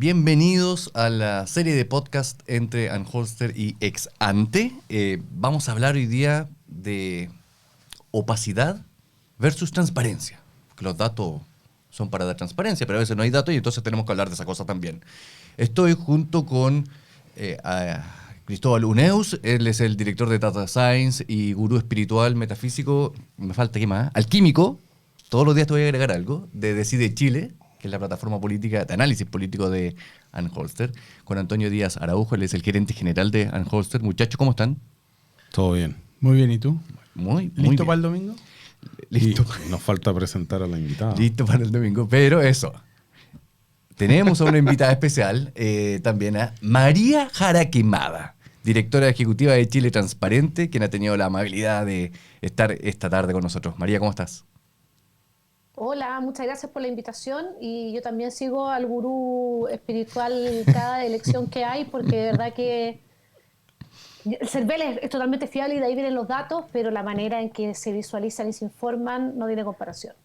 Bienvenidos a la serie de podcast entre Anholster y Ex Ante. Vamos a hablar hoy día de opacidad versus transparencia. Porque los datos son para dar transparencia, pero a veces no hay datos y entonces tenemos que hablar de esa cosa también. Estoy junto con a Cristóbal Uneus. Él es el director de Data Science y gurú espiritual metafísico. Me falta, ¿qué más? Alquímico. Todos los días te voy a agregar algo de Decide Chile, que es la plataforma política de análisis político de Anholster, con Antonio Díaz Araujo. Él es el gerente general de Anholster. Muchachos, ¿cómo están? Todo bien. Muy bien, ¿y tú? Muy ¿Listo bien. para el domingo? Listo. Y nos falta presentar a la invitada. Listo para el domingo, pero eso. Tenemos a una invitada especial, también a María Jara Quemada, directora ejecutiva de Chile Transparente, quien ha tenido la amabilidad de estar esta tarde con nosotros. María, ¿cómo estás? Hola, muchas gracias por la invitación y yo también sigo al gurú espiritual cada elección que hay porque de verdad que el CERVEL es totalmente fiable y de ahí vienen los datos, pero la manera en que se visualizan y se informan no tiene comparación.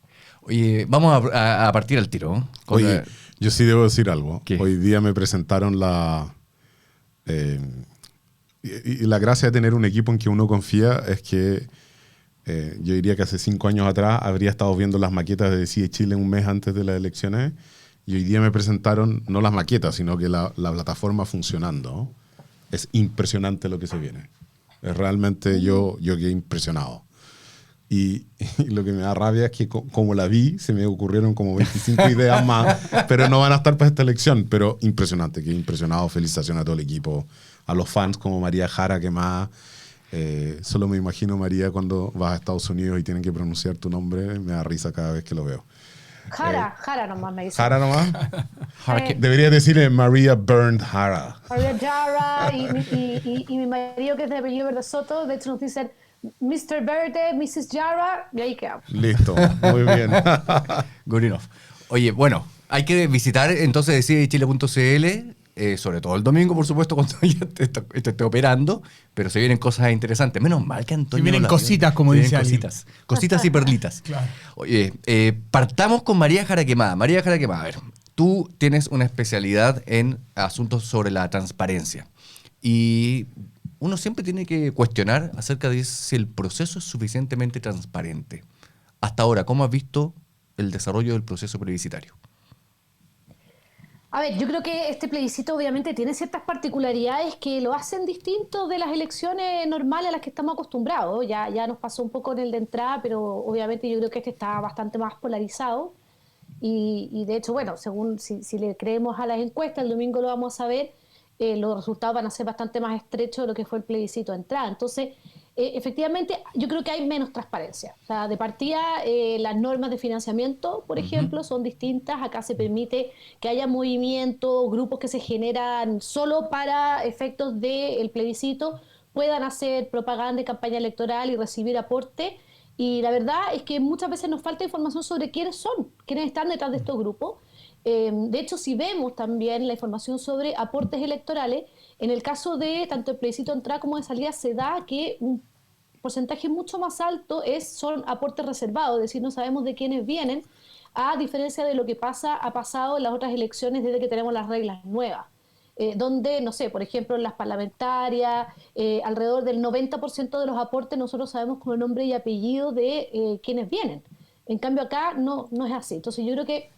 Oye, vamos a partir al tiro, ¿no? Oye, yo sí debo decir algo. ¿Qué? Hoy día me presentaron la... y la gracia de tener un equipo en que uno confía es que yo diría que hace 5 años atrás habría estado viendo las maquetas de Decide Chile un mes antes de las elecciones y hoy día me presentaron no las maquetas, sino que la plataforma funcionando. Es impresionante lo que se viene. Es realmente yo quedé impresionado. Y lo que me da rabia es que como la vi, se me ocurrieron como 25 ideas más, pero no van a estar para esta elección. Pero impresionante, quedé impresionado. Felicitaciones a todo el equipo, a los fans como María Jara, que más... solo me imagino, María, cuando vas a Estados Unidos y tienen que pronunciar tu nombre, me da risa cada vez que lo veo. Jara nomás me dice. ¿Jara nomás? Deberías decirle María Burned Jara. María Jara y mi marido que es de apellido Verde Soto, de hecho nos dicen Mr. Verde, Mrs. Jara, y ahí quedamos. Listo, muy bien. Good enough. Oye, bueno, hay que visitar entonces decidechile.cl, sobre todo el domingo, por supuesto, cuando ya esto esté operando, pero se vienen cosas interesantes. Menos mal que Antonio... Se vienen cositas, como dice alguien. Cositas y perlitas. Claro. Oye, partamos con María Jara Quemada. María Jara Quemada, a ver, tú tienes una especialidad en asuntos sobre la transparencia. Y uno siempre tiene que cuestionar acerca de si el proceso es suficientemente transparente. Hasta ahora, ¿cómo has visto el desarrollo del proceso plebiscitario? A ver, yo creo que este plebiscito obviamente tiene ciertas particularidades que lo hacen distinto de las elecciones normales a las que estamos acostumbrados. Ya nos pasó un poco en el de entrada, pero obviamente yo creo que este está bastante más polarizado. Y de hecho, bueno, según si le creemos a las encuestas, el domingo lo vamos a ver, los resultados van a ser bastante más estrechos de lo que fue el plebiscito de entrada. Entonces, efectivamente, yo creo que hay menos transparencia. O sea, de partida, las normas de financiamiento, por ejemplo, son distintas. Acá se permite que haya movimientos, grupos que se generan solo para efectos del plebiscito, puedan hacer propaganda y campaña electoral y recibir aporte. Y la verdad es que muchas veces nos falta información sobre quiénes son, quiénes están detrás de estos grupos. De hecho, si vemos también la información sobre aportes electorales, en el caso de tanto el plebiscito de entrada como de salida, se da que un porcentaje mucho más alto son aportes reservados, es decir, no sabemos de quiénes vienen, a diferencia de lo que ha pasado en las otras elecciones desde que tenemos las reglas nuevas. Donde, no sé, por ejemplo, en las parlamentarias, alrededor del 90% de los aportes nosotros sabemos con el nombre y apellido de quienes vienen. En cambio acá no es así. Entonces yo creo que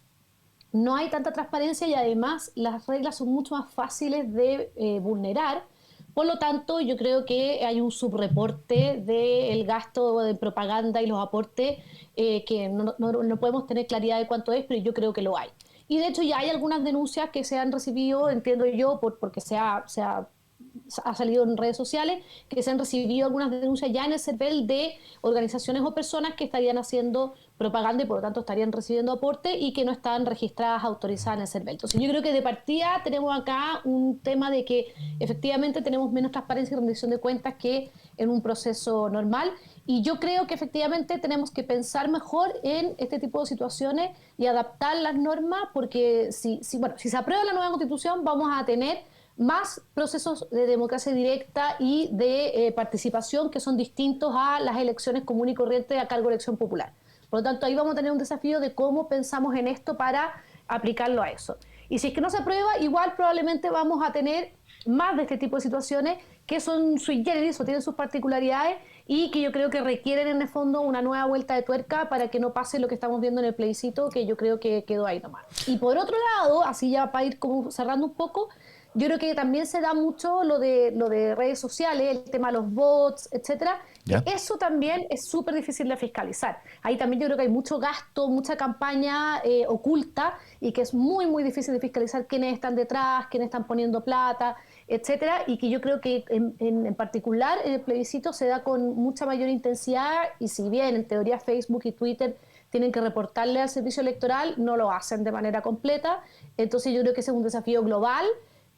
no hay tanta transparencia y además las reglas son mucho más fáciles de vulnerar. Por lo tanto, yo creo que hay un subreporte del gasto de propaganda y los aportes que no podemos tener claridad de cuánto es, pero yo creo que lo hay. Y de hecho ya hay algunas denuncias que se han recibido, entiendo yo, porque ha salido en redes sociales, que se han recibido algunas denuncias ya en el CERVEL de organizaciones o personas que estarían haciendo propaganda y por lo tanto estarían recibiendo aporte y que no están registradas, autorizadas en el CERVEL. Entonces yo creo que de partida tenemos acá un tema de que efectivamente tenemos menos transparencia y rendición de cuentas que en un proceso normal. Y yo creo que efectivamente tenemos que pensar mejor en este tipo de situaciones y adaptar las normas, porque si se aprueba la nueva Constitución vamos a tener más procesos de democracia directa y de participación que son distintos a las elecciones comunes y corrientes a cargo de elección popular. Por lo tanto, ahí vamos a tener un desafío de cómo pensamos en esto para aplicarlo a eso. Y si es que no se aprueba, igual probablemente vamos a tener más de este tipo de situaciones que son sui generis o tienen sus particularidades y que yo creo que requieren en el fondo una nueva vuelta de tuerca para que no pase lo que estamos viendo en el plebiscito, que yo creo que quedó ahí nomás. Y por otro lado, así ya para ir como cerrando un poco, yo creo que también se da mucho lo de redes sociales, el tema de los bots, etcétera. Eso también es súper difícil de fiscalizar. Ahí también yo creo que hay mucho gasto, mucha campaña oculta y que es muy, muy difícil de fiscalizar quiénes están detrás, quiénes están poniendo plata, etcétera. Y que yo creo que en particular en el plebiscito se da con mucha mayor intensidad y si bien en teoría Facebook y Twitter tienen que reportarle al servicio electoral, no lo hacen de manera completa. Entonces yo creo que ese es un desafío global,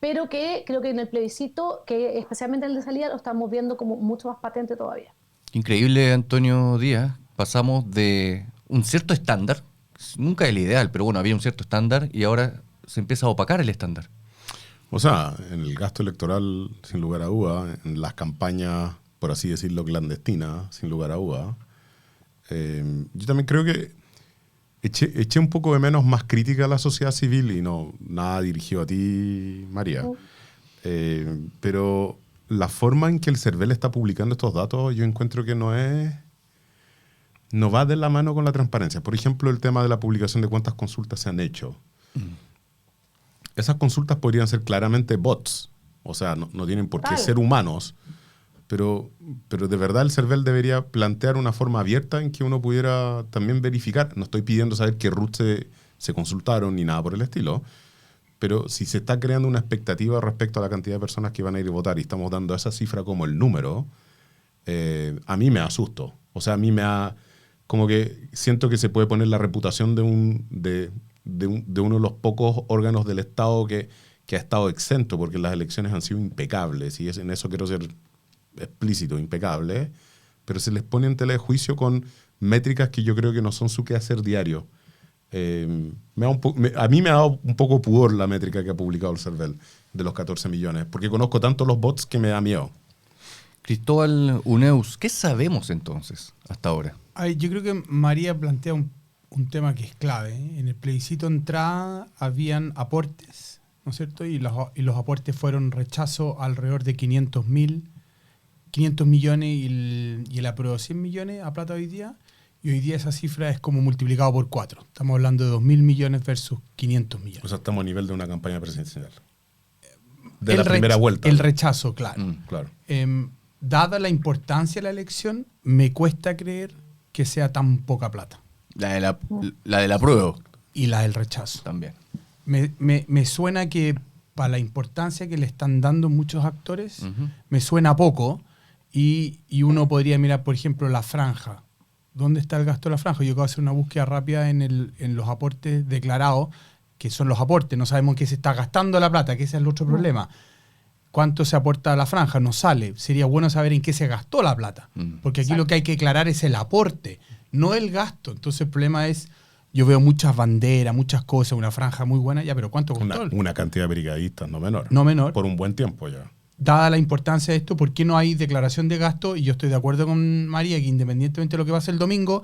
pero que creo que en el plebiscito, que especialmente en el de salida, lo estamos viendo como mucho más patente todavía. Increíble, Antonio Díaz. Pasamos de un cierto estándar, nunca el ideal, pero bueno, había un cierto estándar y ahora se empieza a opacar el estándar. O sea, en el gasto electoral, sin lugar a duda, en las campañas, por así decirlo, clandestinas, sin lugar a duda, yo también creo que eché un poco de menos más crítica a la sociedad civil y no, nada dirigido a ti, María. Pero la forma en que el CERVEL está publicando estos datos, yo encuentro que no va de la mano con la transparencia. Por ejemplo, el tema de la publicación de cuántas consultas se han hecho. Esas consultas podrían ser claramente bots, o sea, no tienen por qué ser humanos, pero de verdad el CERVEL debería plantear una forma abierta en que uno pudiera también verificar. No estoy pidiendo saber qué RUT se consultaron ni nada por el estilo, pero si se está creando una expectativa respecto a la cantidad de personas que van a ir a votar y estamos dando esa cifra como el número, a mí me asusto. O sea, a mí como que siento que se puede poner la reputación de uno de los pocos órganos del Estado que ha estado exento, porque las elecciones han sido impecables, y en eso quiero ser explícito, impecable, pero se les pone en tela de juicio con métricas que yo creo que no son su quehacer diario. A mí me ha dado un poco pudor la métrica que ha publicado el CERVEL de los 14 millones, porque conozco tanto los bots que me da miedo. Cristóbal Uneus, ¿qué sabemos entonces hasta ahora? Yo creo que María plantea un tema que es clave. En el plebiscito de entrada habían aportes, ¿no es cierto? Y los aportes fueron rechazo alrededor de 500 millones y el apruebo 100 millones a plata hoy día. Y hoy día esa cifra es como multiplicado por 4. Estamos hablando de 2.000 millones versus 500 millones. O sea, estamos a nivel de una campaña presidencial. De la primera vuelta. El rechazo, claro. Claro. Dada la importancia de la elección, me cuesta creer que sea tan poca plata. La del apruebo. Y la del rechazo. También. Me suena que para la importancia que le están dando muchos actores, me suena poco. Y uno podría mirar, por ejemplo, la franja. ¿Dónde está el gasto de la franja? Yo acabo de hacer una búsqueda rápida en los aportes declarados, que son los aportes. No sabemos en qué se está gastando la plata, que ese es el otro problema. ¿Cuánto se aporta a la franja? No sale. Sería bueno saber en qué se gastó la plata. Porque aquí lo que hay que declarar es el aporte, no el gasto. Entonces el problema es, yo veo muchas banderas, muchas cosas, una franja muy buena, ya, pero ¿cuánto costó? Una cantidad de brigadistas, no menor. No menor. Por un buen tiempo ya. Dada la importancia de esto, ¿por qué no hay declaración de gasto? Y yo estoy de acuerdo con María que independientemente de lo que pase el domingo,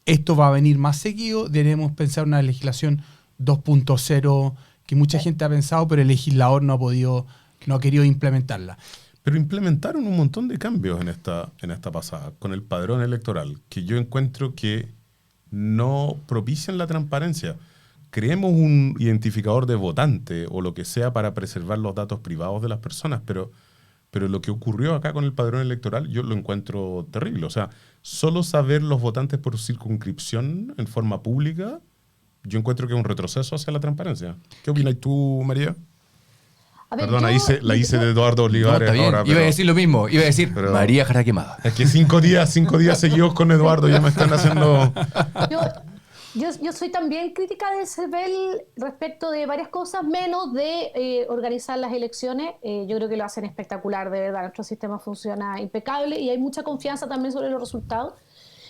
esto va a venir más seguido. Debemos pensar una legislación 2.0 que mucha gente ha pensado, pero el legislador no ha querido implementarla. Pero implementaron un montón de cambios en esta pasada, con el padrón electoral, que yo encuentro que no propician la transparencia. Creemos un identificador de votante o lo que sea para preservar los datos privados de las personas, pero lo que ocurrió acá con el padrón electoral yo lo encuentro terrible. O sea, solo saber los votantes por circunscripción en forma pública, yo encuentro que es un retroceso hacia la transparencia. ¿Qué opinas tú, María? Perdón, la hice de Eduardo Olivares. No, ahora, iba a decir lo mismo, iba a decir María Jara Quemada. Es que 5 días seguidos con Eduardo ya me están haciendo... Yo soy también crítica del CERVEL respecto de varias cosas, menos de organizar las elecciones. Yo creo que lo hacen espectacular, de verdad. Nuestro sistema funciona impecable y hay mucha confianza también sobre los resultados.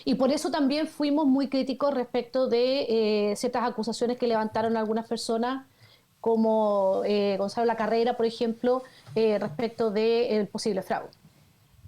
Y por eso también fuimos muy críticos respecto de ciertas acusaciones que levantaron algunas personas, como Gonzalo Lacarrera, por ejemplo, respecto del posible fraude.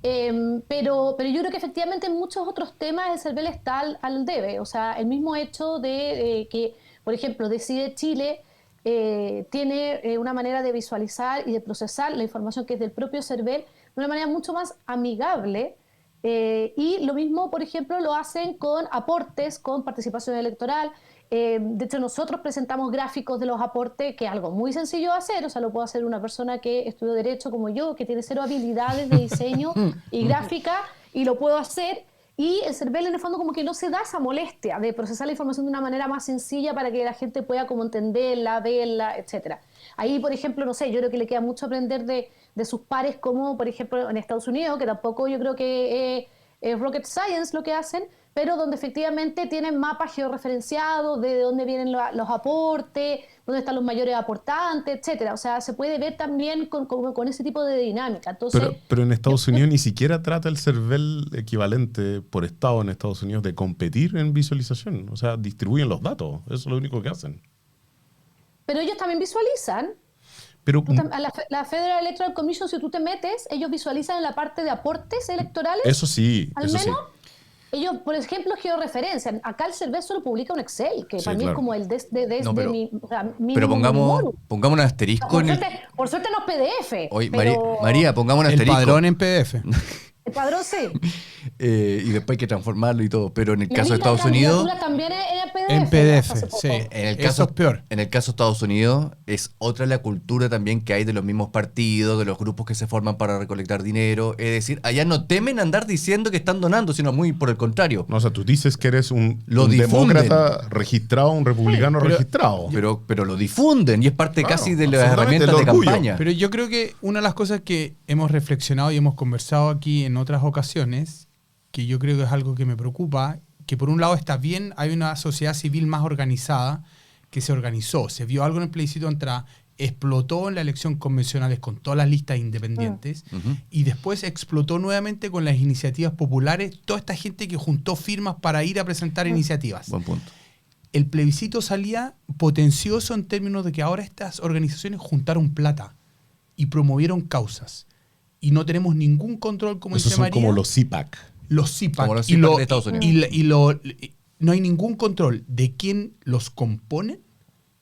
Pero yo creo que efectivamente en muchos otros temas el CERVEL está al debe. O sea, el mismo hecho de que, por ejemplo, Decide Chile tiene una manera de visualizar y de procesar la información que es del propio CERVEL de una manera mucho más amigable. Y lo mismo, por ejemplo, lo hacen con aportes, con participación electoral. De hecho, nosotros presentamos gráficos de los aportes, que es algo muy sencillo de hacer, o sea, lo puede hacer una persona que estudió Derecho como yo, que tiene 0 habilidades de diseño y gráfica, y lo puedo hacer. Y el CERVEL, en el fondo, como que no se da esa molestia de procesar la información de una manera más sencilla para que la gente pueda como entenderla, verla, etcétera. Ahí, por ejemplo, no sé, yo creo que le queda mucho aprender de sus pares, como por ejemplo en Estados Unidos, que tampoco yo creo que es rocket science lo que hacen, pero donde efectivamente tienen mapas georreferenciados de dónde vienen los aportes, dónde están los mayores aportantes, etcétera. O sea, se puede ver también con ese tipo de dinámica. Entonces, pero en Estados Unidos ni siquiera trata el CERVEL equivalente por estado en Estados Unidos de competir en visualización. O sea, distribuyen los datos. Eso es lo único que hacen. pero ellos también visualizan. Pero, La Federal Electoral Commission, si tú te metes, ellos visualizan en la parte de aportes electorales. eso sí, Al eso menos, sí. ellos, por ejemplo, georreferencian. Acá el CERVEL solo publica un Excel, que Sí, para mí claro. es como el No, pero- mi, o sea, mínimo Pero pongamos un asterisco Por en el... por suerte no es PDF. Oye, pero María, pongamos un El asterisco. padrón en PDF. el padrón sí. Y después hay que transformarlo y todo. Pero en el La caso de lista Estados Unidos... candidatura también es en PDF. En hasta PDF, hace poco. sí. En el Eso caso, es peor. En el caso de Estados Unidos, es otra la cultura también que hay de los mismos partidos, de los grupos que se forman para recolectar dinero. Es decir, allá no temen andar diciendo que están donando, sino muy por el contrario. No, o sea, tú dices que eres un Lo demócrata difunden. registrado, un republicano pero- registrado. Pero lo difunden y es parte Claro, casi de las absolutamente, herramientas el de orgullo. campaña. Pero yo creo que una de las cosas que hemos reflexionado y hemos conversado aquí en otras ocasiones, que yo creo que es algo que me preocupa, que por un lado está bien, hay una sociedad civil más organizada que se organizó, se vio algo en el plebiscito de entrada, explotó en la elección convencionales con todas las listas independientes y después explotó nuevamente con las iniciativas populares, toda esta gente que juntó firmas para ir a presentar iniciativas. Buen punto. El plebiscito salía potencioso en términos de que ahora estas organizaciones juntaron plata y promovieron causas. Y no tenemos ningún control, como Esos dice son María. como los CPAC. Los CIPAC. Como los CIPAC de Estados Unidos. No hay ningún control de quién los compone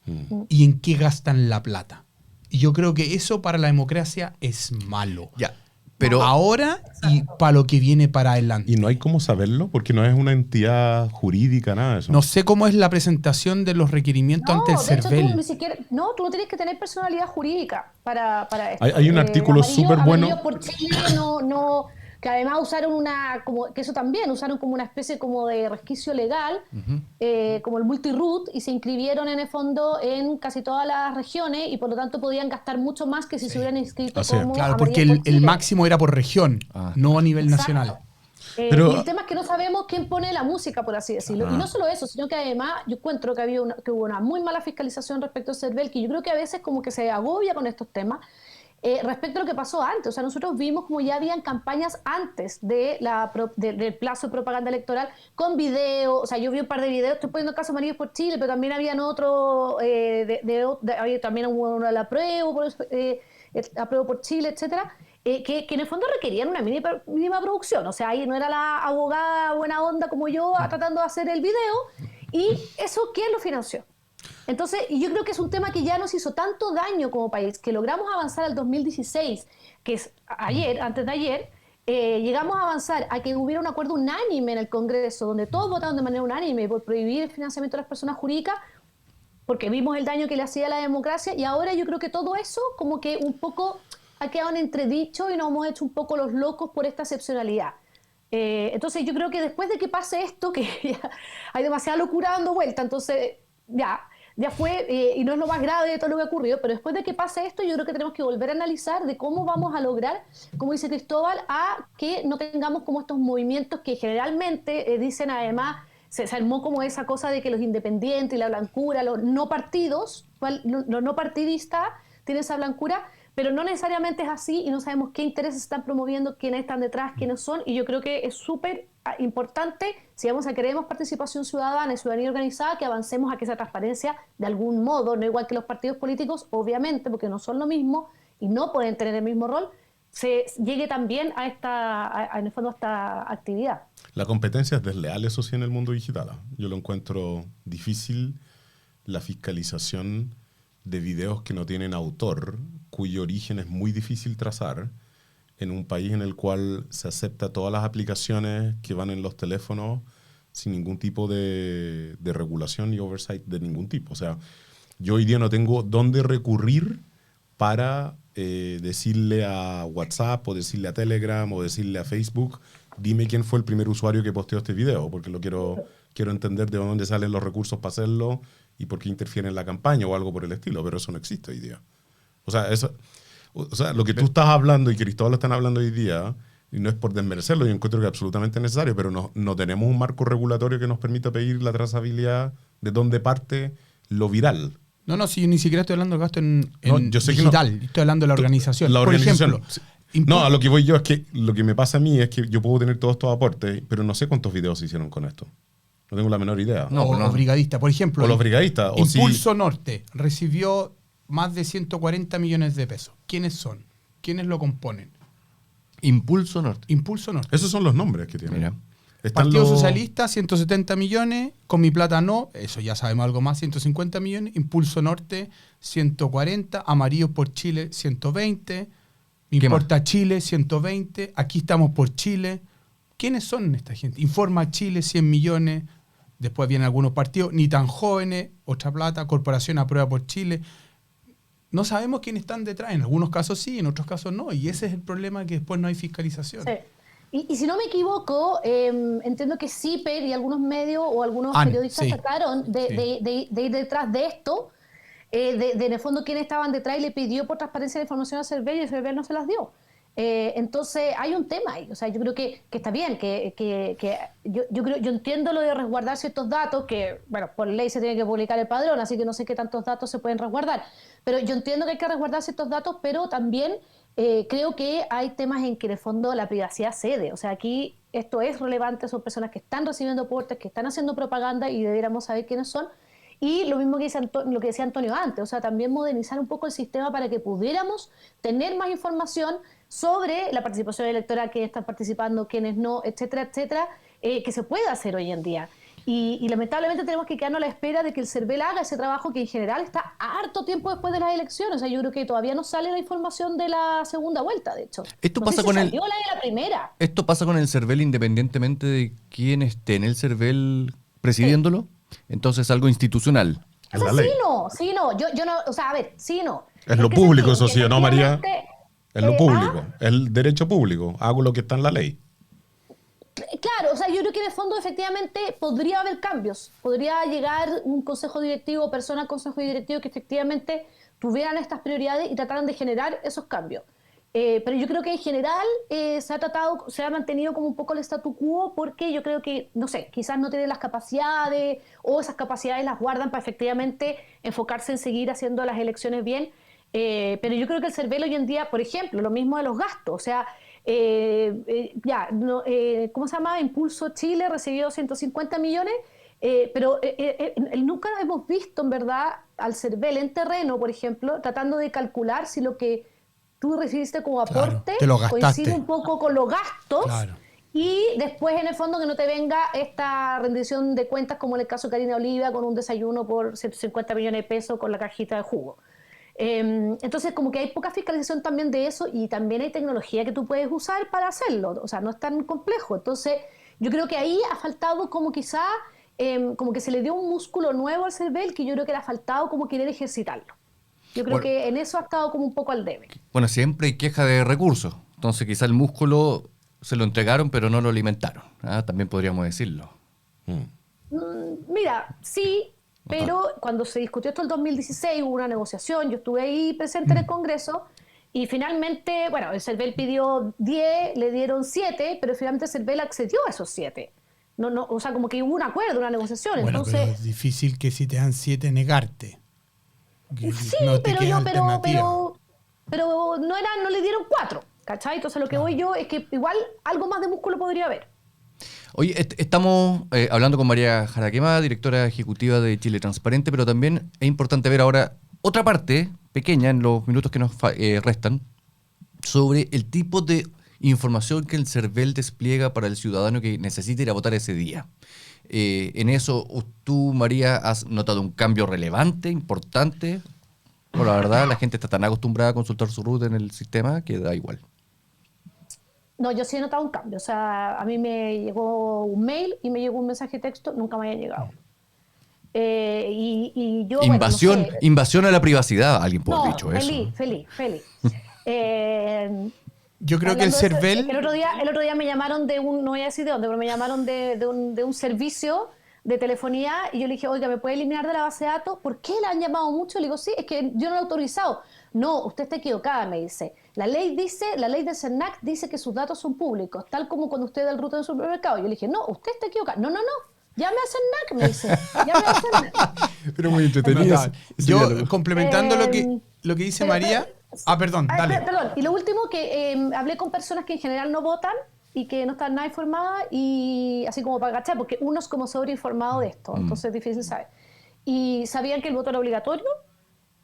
Mm. y en qué gastan la plata. Y yo creo que eso para la democracia es malo. Ya, pero... Ahora y para lo que viene para adelante. Y no hay cómo saberlo porque no es una entidad jurídica, nada de eso. No sé cómo es la presentación de los requerimientos ante el de hecho, CERVEL. tú ni siquiera, no, tú no tienes que tener personalidad jurídica para esto. Hay un artículo súper bueno. Amarillo por Chile que además usaron que eso también, usaron como una especie como de resquicio legal, como el multiroot, y se inscribieron en el fondo en casi todas las regiones y por lo tanto podían gastar mucho más que si se hubieran inscrito Así es. como Claro, porque Amarillo por el Chile. máximo era por región, Ah. no a nivel Exacto. nacional. Pero- Y el tema es que no sabemos quién pone la música, por así decirlo. Y no solo eso, sino que además yo encuentro que hubo una muy mala fiscalización respecto al CERVEL, que yo creo que a veces como que se agobia con estos temas, respecto a lo que pasó antes. O sea, nosotros vimos como ya habían campañas antes del plazo de propaganda electoral con video. O sea, yo vi un par de videos, estoy poniendo caso Amarillos por Chile, pero también habían otro, también hubo uno de la Apruebo por Chile, etcétera. Que en el fondo requerían una mínima producción. O sea, ahí no era la abogada buena onda como yo tratando de hacer el video. ¿Y eso quién lo financió? Entonces, y yo creo que es un tema que ya nos hizo tanto daño como país, que logramos avanzar al 2016, que es ayer, antes de ayer, llegamos a avanzar a que hubiera un acuerdo unánime en el Congreso, donde todos votaron de manera unánime por prohibir el financiamiento de las personas jurídicas, porque vimos el daño que le hacía a la democracia, y ahora yo creo que todo eso como que un poco ha quedado en entredicho y nos hemos hecho un poco los locos por esta excepcionalidad. Entonces yo creo que después de que pase esto, que ya hay demasiada locura dando vuelta, entonces ya fue, y no es lo más grave de todo lo que ha ocurrido, pero después de que pase esto, yo creo que tenemos que volver a analizar de cómo vamos a lograr, como dice Cristóbal, a que no tengamos como estos movimientos que generalmente dicen además, se armó como esa cosa de que los independientes y la blancura, los no partidos, los no partidistas tienen esa blancura, pero no necesariamente es así y no sabemos qué intereses están promoviendo, quiénes están detrás, quiénes son, y yo creo que es súper importante, si vamos a queremos participación ciudadana y ciudadanía organizada, que avancemos a que esa transparencia, de algún modo, no igual que los partidos políticos, obviamente, porque no son lo mismo y no pueden tener el mismo rol, se llegue también en el fondo a esta actividad. La competencia es desleal, eso sí, en el mundo digital. Yo lo encuentro difícil, la fiscalización de videos que no tienen autor, cuyo origen es muy difícil trazar, en un país en el cual se acepta todas las aplicaciones que van en los teléfonos sin ningún tipo de regulación y oversight de ningún tipo. O sea, yo hoy día no tengo dónde recurrir para decirle a WhatsApp o decirle a Telegram o decirle a Facebook, dime quién fue el primer usuario que posteó este video, porque quiero entender de dónde salen los recursos para hacerlo y por qué interfiere en la campaña o algo por el estilo, pero eso no existe hoy día. O sea, lo que tú estás hablando y Cristóbal están hablando hoy día, y no es por desmerecerlo, yo encuentro que es absolutamente necesario, pero no tenemos un marco regulatorio que nos permita pedir la trazabilidad de dónde parte lo viral. No, si yo ni siquiera estoy hablando del gasto en yo sé digital, que no. estoy hablando de la organización. La organización. Por ejemplo, No, a lo que voy yo es que lo que me pasa a mí es que yo puedo tener todos estos aportes, pero no sé cuántos videos se hicieron con esto. No tengo la menor idea. o brigadista, por ejemplo. O los brigadistas. O Impulso Norte recibió más de 140 millones de pesos. ¿Quiénes son? ¿Quiénes lo componen? Impulso Norte. Impulso Norte. Esos son los nombres que tienen. Mira. Partido Socialista, 170 millones. Con mi plata no, eso ya sabemos algo más, 150 millones. Impulso Norte, 140. Amarillos por Chile, 120. Me Importa Chile, 120. Aquí estamos por Chile. ¿Quiénes son esta gente? Informa Chile, 100 millones. Después vienen algunos partidos, ni tan jóvenes, otra plata. Corporación Aprueba por Chile. No sabemos quiénes están detrás. En algunos casos sí, en otros casos no. Y ese es el problema, que después no hay fiscalización. Sí. Y si no me equivoco, entiendo que CIPER y algunos medios o algunos periodistas trataron de ir detrás de esto, en el fondo quiénes estaban detrás, y le pidió por transparencia de información a Cervel y el Cervel no se las dio. Entonces hay un tema ahí. O sea, yo creo que está bien, yo entiendo lo de resguardar ciertos datos, que bueno, por ley se tiene que publicar el padrón, así que no sé qué tantos datos se pueden resguardar, pero yo entiendo que hay que resguardar ciertos datos, pero también creo que hay temas en que en el fondo la privacidad cede. O sea, aquí esto es relevante, son personas que están recibiendo aportes, que están haciendo propaganda y deberíamos saber quiénes son. Y lo mismo que lo que decía Antonio antes, o sea, también modernizar un poco el sistema para que pudiéramos tener más información sobre la participación electoral, quiénes están participando, quiénes no, etcétera, etcétera, que se puede hacer hoy en día. Y lamentablemente tenemos que quedarnos a la espera de que el Cervel haga ese trabajo, que en general está harto tiempo después de las elecciones. O sea, yo creo que todavía no sale la información de la segunda vuelta, de hecho. Esto no pasa sé si con salió la de la primera. ¿Esto pasa con el Cervel independientemente de quién esté en el Cervel presidiéndolo? Sí. Entonces es algo institucional. O sea, sí, no. Yo no, o sea, a ver, sí, no. Es lo público, eso sí, ¿no, María? Es lo público, es el derecho público. Hago lo que está en la ley. Claro, o sea, yo creo que en el fondo efectivamente podría haber cambios. Podría llegar un consejo directivo, persona al consejo directivo que efectivamente tuvieran estas prioridades y trataran de generar esos cambios. Pero yo creo que en general se ha mantenido como un poco el statu quo, porque yo creo que, no sé, quizás no tienen las capacidades, o esas capacidades las guardan para efectivamente enfocarse en seguir haciendo las elecciones bien. Pero yo creo que el Cervel hoy en día, por ejemplo, lo mismo de los gastos, o sea, ¿cómo se llama? Impulso Chile recibió 150 millones, pero nunca hemos visto en verdad al Cervel en terreno, por ejemplo, tratando de calcular si lo que tú recibiste como aporte coincide un poco con los gastos. Claro. Y después, en el fondo, que no te venga esta rendición de cuentas, como en el caso de Karina Oliva, con un desayuno por 150 millones de pesos con la cajita de jugo. Entonces, como que hay poca fiscalización también de eso, y también hay tecnología que tú puedes usar para hacerlo. O sea, no es tan complejo. Entonces, yo creo que ahí ha faltado como quizá, como que se le dio un músculo nuevo al Cervel, que yo creo que le ha faltado como querer ejercitarlo. Yo creo que en eso ha estado como un poco al debe. Bueno, siempre hay queja de recursos. Entonces quizá el músculo se lo entregaron, pero no lo alimentaron. También podríamos decirlo. Mira, sí, pero cuando se discutió esto en el 2016 hubo una negociación, yo estuve ahí presente en el Congreso, y finalmente, bueno, el Cervel pidió 10, le dieron 7, pero finalmente el Cervel accedió a esos 7. No, o sea, como que hubo un acuerdo, una negociación. Bueno, entonces, pero es difícil que si te dan 7 negarte. Sí, no pero no le dieron 4, ¿cachai? Entonces lo que voy yo es que igual algo más de músculo podría haber. Oye, estamos hablando con María Jaraquemada, directora ejecutiva de Chile Transparente, pero también es importante ver ahora otra parte pequeña en los minutos que nos restan sobre el tipo de información que el Cervel despliega para el ciudadano que necesita ir a votar ese día. En eso, tú, María, has notado un cambio relevante, importante. Bueno, la verdad, la gente está tan acostumbrada a consultar su root en el sistema que da igual. No, yo sí he notado un cambio. O sea, a mí me llegó un mail y me llegó un mensaje de texto, nunca me había llegado. Y yo, bueno, no Invasión, sé. invasión a la privacidad, alguien puede haber No, dicho eso. feliz. Yo creo que el Hablando de eso, CERVEL... el otro día me llamaron de un, no voy a decir de dónde, pero me llamaron de un servicio de telefonía y yo le dije, oiga, ¿me puede eliminar de la base de datos? ¿Por qué la han llamado mucho? Le digo, sí, es que yo no lo he autorizado. No, usted está equivocada, me dice. La ley de CERNAC dice que sus datos son públicos, tal como cuando usted da el ruta en el supermercado. Yo le dije, no, usted está equivocada. No, llame a CERNAC, me dice. Llame a CERNAC. Pero muy entretenido. Yo, complementando lo que dice pero, María... perdón, dale. Perdón. Y lo último, que hablé con personas que en general no votan y que no están nada informadas, y así como para agachar, porque uno es como sobreinformado de esto, entonces es difícil saber. Y sabían que el voto era obligatorio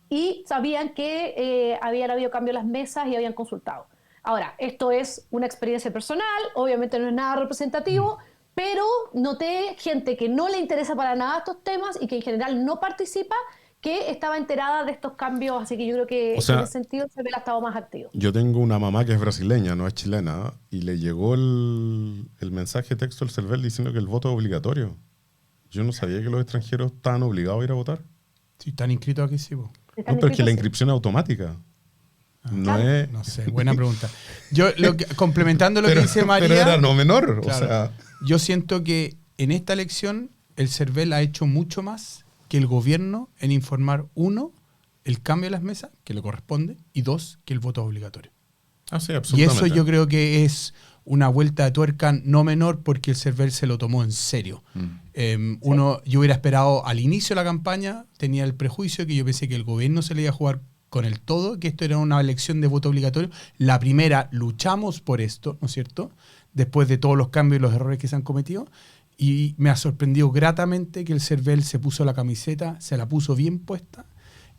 y sabían que habían habido cambio en las mesas y habían consultado. Ahora, esto es una experiencia personal, obviamente no es nada representativo, pero noté gente que no le interesa para nada estos temas y que en general no participa, que estaba enterada de estos cambios, así que yo creo que O sea, en ese sentido se ve ha estado más activo. Yo tengo una mamá que es brasileña, no es chilena, y le llegó el mensaje de texto del CERVEL diciendo que el voto es obligatorio. Yo no sabía que los extranjeros estaban obligados a ir a votar. Si están inscritos aquí, sí. No, pero es que la inscripción es automática. No Claro. es... No sé, buena pregunta. Yo, complementando lo que dice María... Pero era no menor, claro, o sea... yo siento que en esta elección el CERVEL ha hecho mucho más que el gobierno en informar, uno, el cambio de las mesas, que le corresponde, y dos, que el voto es obligatorio. Ah, sí, Y absolutamente. eso yo creo que es una vuelta de tuerca no menor porque el CERVEL se lo tomó en serio. Yo hubiera esperado al inicio de la campaña, tenía el prejuicio que yo pensé que el gobierno se le iba a jugar con el todo, que esto era una elección de voto obligatorio. La primera, luchamos por esto, ¿no es cierto? Después de todos los cambios y los errores que se han cometido. Y me ha sorprendido gratamente que el CERVEL se puso la camiseta, se la puso bien puesta.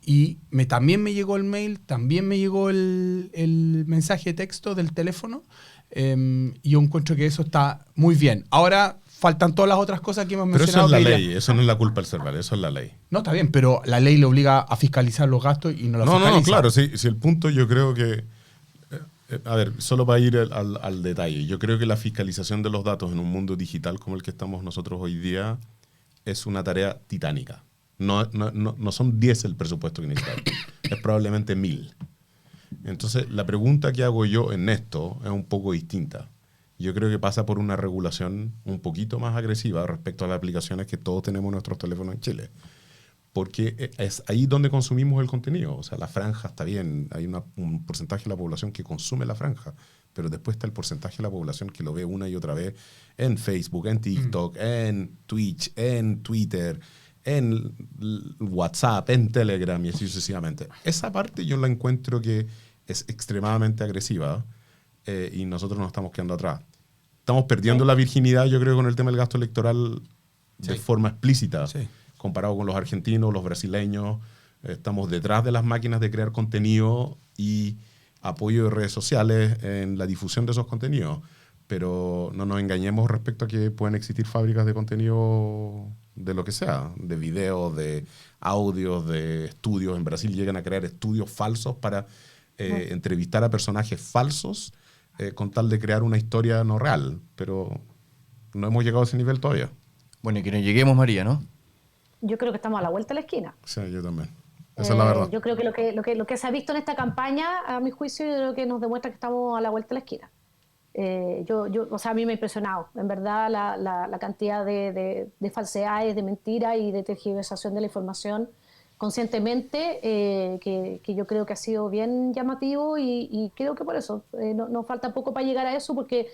Y también me llegó el mail, también me llegó el mensaje de texto del teléfono. Y yo encuentro que eso está muy bien. Ahora faltan todas las otras cosas que hemos Pero mencionado. eso es la ley, eso no es la culpa del CERVEL, eso es la ley. No, está bien, pero la ley le obliga a fiscalizar los gastos y no lo fiscaliza. No, claro, sí, el punto yo creo que... a ver, solo para ir al detalle, yo creo que la fiscalización de los datos en un mundo digital como el que estamos nosotros hoy día es una tarea titánica. No son 10 el presupuesto que necesitamos, es probablemente 1000. Entonces, la pregunta que hago yo en esto es un poco distinta. Yo creo que pasa por una regulación un poquito más agresiva respecto a las aplicaciones que todos tenemos en nuestros teléfonos en Chile. Porque es ahí donde consumimos el contenido. O sea, la franja está bien, hay un porcentaje de la población que consume la franja, pero después está el porcentaje de la población que lo ve una y otra vez en Facebook, en TikTok, en Twitch, en Twitter, en WhatsApp, en Telegram y así sucesivamente. Esa parte yo la encuentro que es extremadamente agresiva y nosotros nos estamos quedando atrás. Estamos perdiendo la virginidad, yo creo, con el tema del gasto electoral de forma explícita. Sí. Comparado con los argentinos, los brasileños, estamos detrás de las máquinas de crear contenido y apoyo de redes sociales en la difusión de esos contenidos. Pero no nos engañemos respecto a que pueden existir fábricas de contenido de lo que sea, de videos, de audios, de estudios. En Brasil llegan a crear estudios falsos para entrevistar a personajes falsos con tal de crear una historia no real. Pero no hemos llegado a ese nivel todavía. Bueno, y que no lleguemos, María, ¿no? Yo creo que estamos a la vuelta de la esquina. Sí, yo también. Esa es la verdad. Yo creo que lo que se ha visto en esta campaña, a mi juicio, yo creo que nos demuestra que estamos a la vuelta de la esquina. O sea, a mí me ha impresionado, en verdad, la cantidad de falsedades, de mentiras y de tergiversación de la información conscientemente, que yo creo que ha sido bien llamativo y creo que por eso nos falta poco para llegar a eso, porque,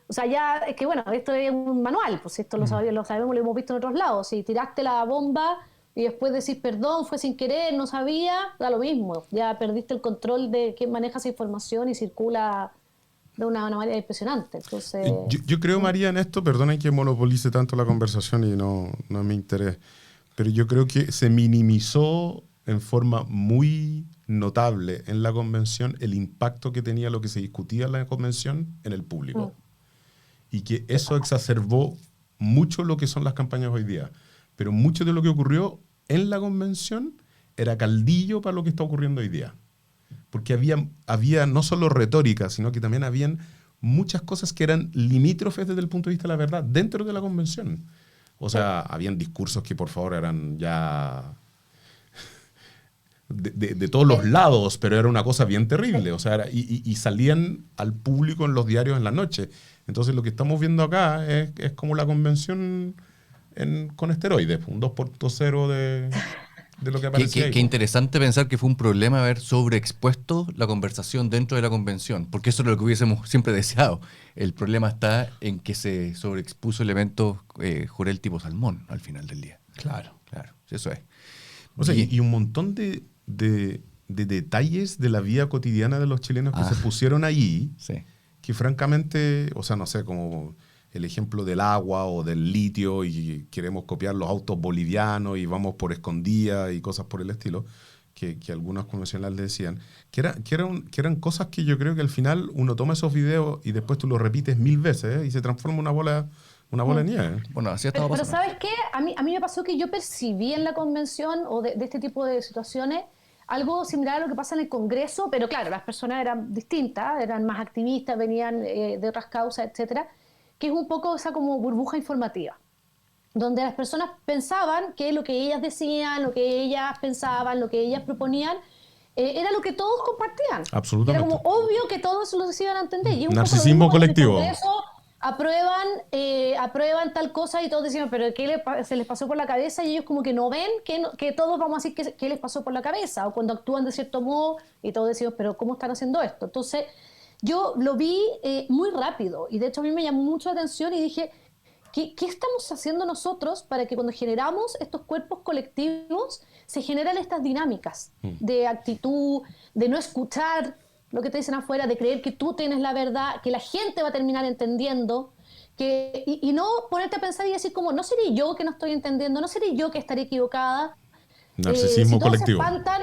o sea, ya es que bueno, esto es un manual, pues esto lo sabemos, lo hemos visto en otros lados. Si tiraste la bomba y después decís perdón, fue sin querer, no sabía, da lo mismo, ya perdiste el control de quién maneja esa información y circula de una manera impresionante. Entonces, yo creo, María, en esto, perdona que monopolice tanto la conversación y no es mi interés, pero yo creo que se minimizó en forma muy notable en la convención el impacto que tenía lo que se discutía en la convención en el público. Y que eso exacerbó mucho lo que son las campañas hoy día. Pero mucho de lo que ocurrió en la convención era caldillo para lo que está ocurriendo hoy día. Porque había no solo retórica, sino que también habían muchas cosas que eran limítrofes desde el punto de vista de la verdad dentro de la convención. O sea, habían discursos que por favor eran ya de todos los lados, pero era una cosa bien terrible. O sea, y salían al público en los diarios en la noche. Entonces lo que estamos viendo acá es como la convención con esteroides, un 2.0 de lo que aparecía. Qué interesante pensar que fue un problema haber sobreexpuesto la conversación dentro de la convención, porque eso es lo que hubiésemos siempre deseado. El problema está en que se sobreexpuso elementos Jurel tipo salmón al final del día. Claro. Claro, eso es. O sea, y un montón de detalles de la vida cotidiana de los chilenos que se pusieron allí, Sí. que francamente, o sea, no sé, como el ejemplo del agua o del litio y queremos copiar los autos bolivianos y vamos por escondida y cosas por el estilo, que algunos convencionales decían, que eran cosas que yo creo que al final uno toma esos videos y después tú los repites 1000 veces, y se transforma una bola de nieve. Bueno, así estaba Pero pasando. ¿sabes qué? A mí me pasó que yo percibí en la convención o de este tipo de situaciones algo similar a lo que pasa en el Congreso, pero claro, las personas eran distintas, eran más activistas, venían de otras causas, etcétera, que es un poco esa como burbuja informativa, donde las personas pensaban que lo que ellas decían, lo que ellas pensaban, lo que ellas proponían, era lo que todos compartían. Absolutamente. Era como obvio que todos lo iban a entender. Y es un Narcisismo poco lo mismo colectivo. en el Congreso, aprueban tal cosa y todos decían, pero ¿qué se les pasó por la cabeza? Y ellos como que no ven que todos vamos a decir qué les pasó por la cabeza, o cuando actúan de cierto modo y todos decimos, pero ¿cómo están haciendo esto? Entonces yo lo vi muy rápido y de hecho a mí me llamó mucho la atención y dije, ¿qué estamos haciendo nosotros para que cuando generamos estos cuerpos colectivos se generan estas dinámicas de actitud, de no escuchar lo que te dicen afuera, de creer que tú tienes la verdad, que la gente va a terminar entendiendo, y no ponerte a pensar y decir como, no seré yo que no estoy entendiendo, no seré yo que estaré equivocada. Narcisismo si todos colectivo. se espantan,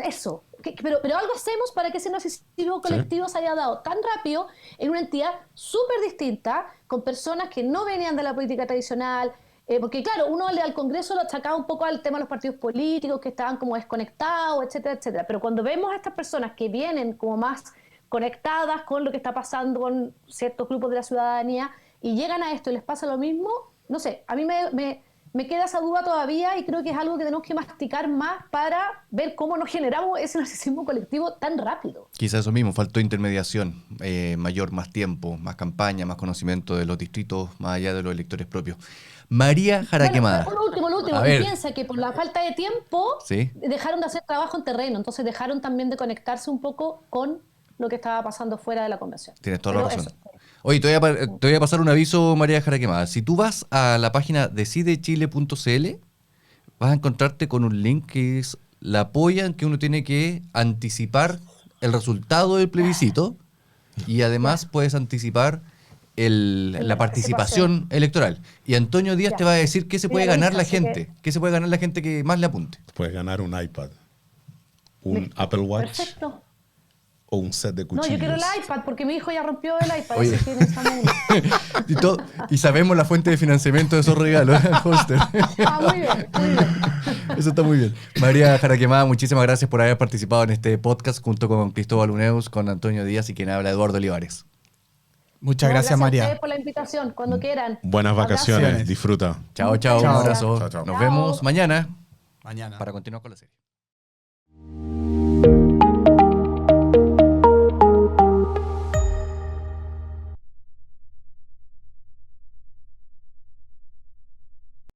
eso. Pero algo hacemos para que ese narcisismo colectivo se haya dado tan rápido en una entidad súper distinta, con personas que no venían de la política tradicional. Porque claro, uno al Congreso lo achacaba un poco al tema de los partidos políticos, que estaban como desconectados, etcétera, etcétera. Pero cuando vemos a estas personas que vienen como más conectadas con lo que está pasando con ciertos grupos de la ciudadanía y llegan a esto y les pasa lo mismo, no sé, a mí me queda esa duda todavía y creo que es algo que tenemos que masticar más para ver cómo nos generamos ese narcisismo colectivo tan rápido. Quizás eso mismo, faltó intermediación mayor, más tiempo, más campaña, más conocimiento de los distritos, más allá de los electores propios. María Jaraquemada. Bueno, lo último, A ver. piensa que por la falta de tiempo Sí. dejaron de hacer trabajo en terreno, entonces dejaron también de conectarse un poco con lo que estaba pasando fuera de la convención. Tienes toda la Pero razón. eso. Oye, te voy a pasar un aviso, María Jaraquemada. Si tú vas a la página decidechile.cl, vas a encontrarte con un link que es la polla en que uno tiene que anticipar el resultado del plebiscito y además puedes anticipar la participación electoral. Y Antonio Díaz Ya. te va a decir qué se puede Mira, ganar la así que- gente, qué se puede ganar la gente que más le apunte. Puedes ganar un iPad, un Apple Watch Perfecto. o un set de No, cuchillos. yo quiero el iPad porque mi hijo ya rompió el iPad, Oye. así que necesitamos uno. Y sabemos la fuente de financiamiento de esos regalos, Holster. Ah, muy bien, muy bien. Eso está muy bien. María Jaraquemada, muchísimas gracias por haber participado en este podcast junto con Cristóbal Uneus, con Antonio Díaz y quien habla Eduardo Olivares. Muchas No, gracias, a María. ustedes por la invitación, cuando quieran. Buenas Abrazo. vacaciones, disfruta. Chao, chao, un Chao. abrazo. Chao, chao. Nos Chao. vemos mañana Mañana. para continuar con la serie.